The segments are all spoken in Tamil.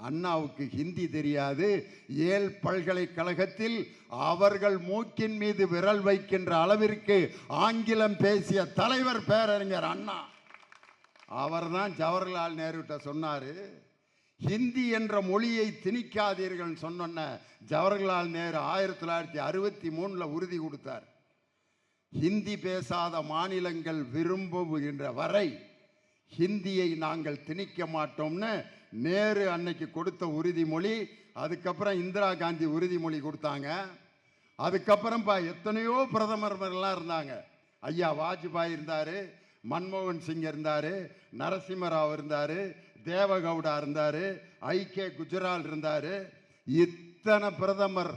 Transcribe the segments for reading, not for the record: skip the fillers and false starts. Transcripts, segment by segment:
அண்ணாவுக்கு ஹிந்தி தெரியாது. ஏல் பல்கலைக்கழகத்தில் அவர்கள் மூக்கின் மீது விரல் வைக்கின்ற அளவிற்கு ஆங்கிலம் பேசிய தலைவர் பேரறிஞர் அண்ணா. அவர்தான் ஜவஹர்லால் நேருட்ட சொன்னாரு, ஹிந்தி என்ற மொழியை திணிக்காதீர்கள் சொன்ன ஜவஹர்லால் நேரு 1963 உறுதி கொடுத்தார். ஹிந்தி பேசாத மாநிலங்கள் விரும்புகின்ற வரை ஹிந்தியை நாங்கள் திணிக்க மாட்டோம்னு நேரு அன்னைக்கு கொடுத்த உறுதிமொழி. அதுக்கப்புறம் இந்திரா காந்தி உறுதிமொழி கொடுத்தாங்க. அதுக்கப்புறம் எத்தனையோ பிரதமர்கள்லாம் இருந்தாங்க. ஐயா வாஜ்பாய் இருந்தார், மன்மோகன் சிங் இருந்தார், நரசிம்மராவ் இருந்தார், தேவகவுடா இருந்தார், ஐகே குஜரால் இருந்தார். இத்தனை பிரதமர்.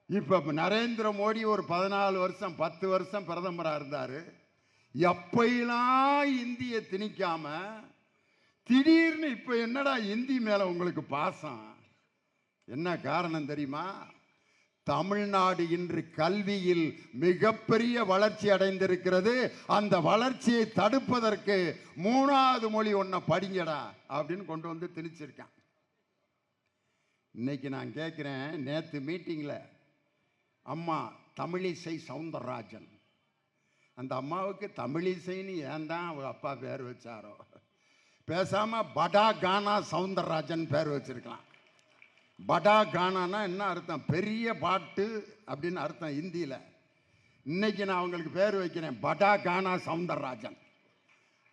இப்போ நரேந்திர மோடி ஒரு 14 வருஷம் 10 வருஷம் பிரதமராக இருந்தார். எப்பெல்லாம் இந்தியை திணிக்காம திடீர்னு இப்போ என்னடா இந்தி மேலே உங்களுக்கு பாசம்? என்ன காரணம் தெரியுமா? தமிழ்நாடு இன்று கல்வியில் மிகப்பெரிய வளர்ச்சி அடைந்திருக்கிறது. அந்த வளர்ச்சியை தடுப்பதற்கு 3வது மொழி ஒன்றை படிங்கடா அப்படின்னு கொண்டு வந்து திணிச்சிருக்கான். இன்னைக்கு நான் கேட்குறேன், நேற்று மீட்டிங்கில் அம்மா தமிழிசை சவுந்தரராஜன், அந்த அம்மாவுக்கு தமிழிசைன்னு ஏன் தான் அவங்க அப்பா பேர் வச்சாரோ? பேசாமல் படா கானா சவுந்தரராஜன் பேர் வச்சிருக்கலாம். படா கானானா என்ன அர்த்தம்? பெரிய பாட்டு அப்படின்னு அர்த்தம் ஹிந்தியில். இன்னைக்கு நான் அவங்களுக்கு பேர் வைக்கிறேன் படா கானா சவுந்தரராஜன்.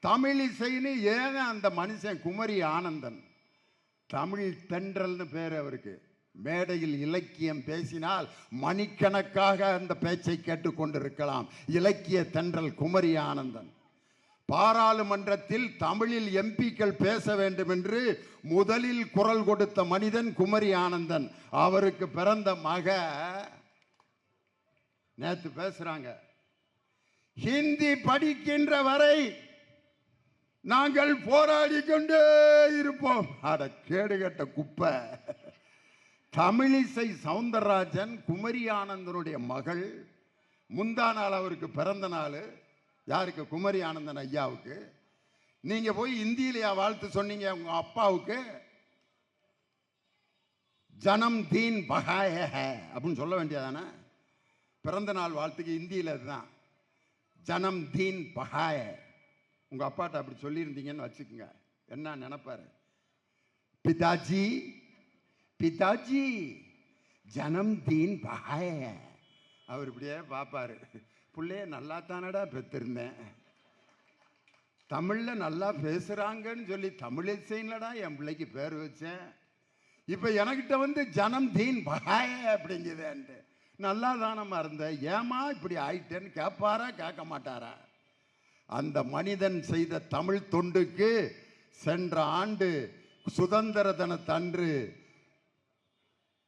தமிழிசைன்னு ஏன் அந்த மனுஷன் குமரி ஆனந்தன், தமிழ் தென்றல்னு பேர் அவருக்கு. மேடையில் இலக்கியம் பேசினால் மணிக்கணக்காக அந்த பேச்சை கேட்டுக்கொண்டிருக்கலாம். இலக்கிய தென்றல் குமரி ஆனந்தன். பாராளுமன்றத்தில் தமிழில் எம்பிக்கள் பேச வேண்டும் என்று முதலில் குரல் கொடுத்த மனிதன் குமரி ஆனந்தன். அவருக்கு பிறந்த மக நேற்று பேசுறாங்க, ஹிந்தி படிக்கின்ற வரை நாங்கள் போராடி கொண்டே இருப்போம். அட கேடுகட்ட குப்பை. தமிழிசை சவுந்தரராஜன் குமரி ஆனந்தனுடைய மகள். முந்தா நாள் அவருக்கு பிறந்த நாள். யாருக்கு? குமரி ஆனந்தன் ஐயாவுக்கு. நீங்க போய் இந்தியிலையா வாழ்த்து சொன்னீங்க உங்க அப்பாவுக்கு? ஜனம் தீன் பகாய அப்படின்னு சொல்ல வேண்டியதானே? பிறந்த நாள் வாழ்த்துக்கு இந்தியில் அதுதான், ஜனம் தீன் பகாய. உங்க அப்பாட்ட அப்படி சொல்லியிருந்தீங்கன்னு வச்சுக்கோங்க, என்ன நினைப்பாரு? பிதாஜி பிதாஜி ஜனம் தீன் பகாய. அவர் இப்படியே பார்ப்பாரு, பிள்ளைய நல்லா தானடா பெற்றிருந்தேன், தமிழில் நல்லா பேசுகிறாங்கன்னு சொல்லி தமிழிசைன்லடா என் பிள்ளைக்கு பேர் வச்சேன். இப்போ எனக்கிட்ட வந்து ஜனம் தீன் பகாய அப்படிங்குதுன்ட்டு நல்லா தானம்மா இருந்த, ஏமா இப்படி ஆயிட்டேன்னு கேட்பாரா கேட்க மாட்டாரா? அந்த மனிதன் செய்த தமிழ் தொண்டுக்கு சென்ற ஆண்டு சுதந்திர தினத்தன்று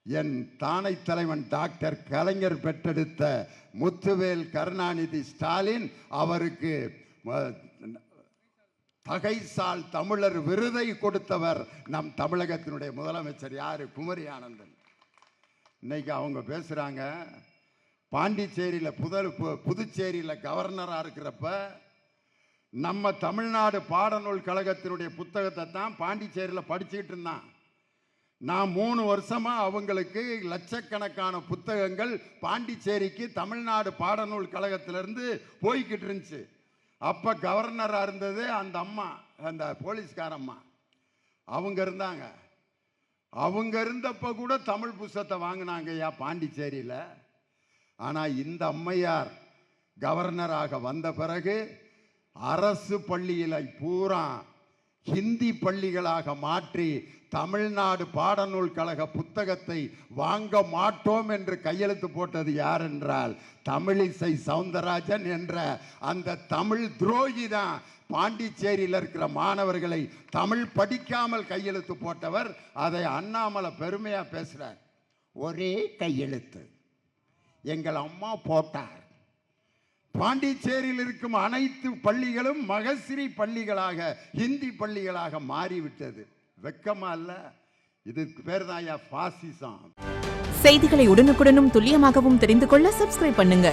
என் தானை தலைவன் டாக்டர் கலைஞர் பெற்றெடுத்த முத்துவேல் கருணாநிதி ஸ்டாலின் அவருக்கு தகைசால் தமிழர் விருதை கொடுத்தவர் நம் தமிழகத்தினுடைய முதலமைச்சர். யாரு? குமரி ஆனந்தன். இன்னைக்கு அவங்க பேசுறாங்க, பாண்டிச்சேரியில் புதுச்சேரியில் கவர்னராக இருக்கிறப்ப நம்ம தமிழ்நாடு பாடநூல் கழகத்தினுடைய புத்தகத்தை தான் பாண்டிச்சேரியில் படிச்சுக்கிட்டு இருந்தான். நான் 3 வருஷமா அவங்களுக்கு லட்சக்கணக்கான புத்தகங்கள் பாண்டிச்சேரிக்கு தமிழ்நாடு பாடநூல் கழகத்திலிருந்து போய்கிட்டு இருந்துச்சு. அப்போ கவர்னராக இருந்தது அந்த அம்மா, அந்த போலீஸ்காரம்மா. அவங்க இருந்தாங்க. அவங்க இருந்தப்போ கூட தமிழ் புத்தகத்தை வாங்கினாங்க ஐயா பாண்டிச்சேரியில். ஆனால் இந்த அம்மையார் கவர்னராக வந்த பிறகு அரசு பள்ளிகளை பூரா ஹிந்தி பள்ளிகளாக மாற்றி தமிழ்நாடு பாடநூல் கழக புத்தகத்தை வாங்க மாட்டோம் என்று கையெழுத்து போட்டது யார் என்றால் தமிழிசை சவுந்தரராஜன் என்ற அந்த தமிழ் துரோகி தான். பாண்டிச்சேரியில் இருக்கிற மாணவர்களை தமிழ் படிக்காமல் கையெழுத்து போட்டவர். அதை அண்ணாமலை பெருமையா பேசுறார். ஒரே கையெழுத்து எங்கள் அம்மா போட்டார். பாண்டிச்சேரியில் இருக்கும் அனைத்து பள்ளிகளும் மகசிரி பள்ளிகளாக, ஹிந்தி பள்ளிகளாக மாறிவிட்டது. வெக்கமா இல்ல? இதுக்கு பேர் தான் பாசிசம். செய்திகளை உடனுக்குடனும் துல்லியமாகவும் தெரிந்து கொள்ள சப்ஸ்கிரைப் பண்ணுங்க.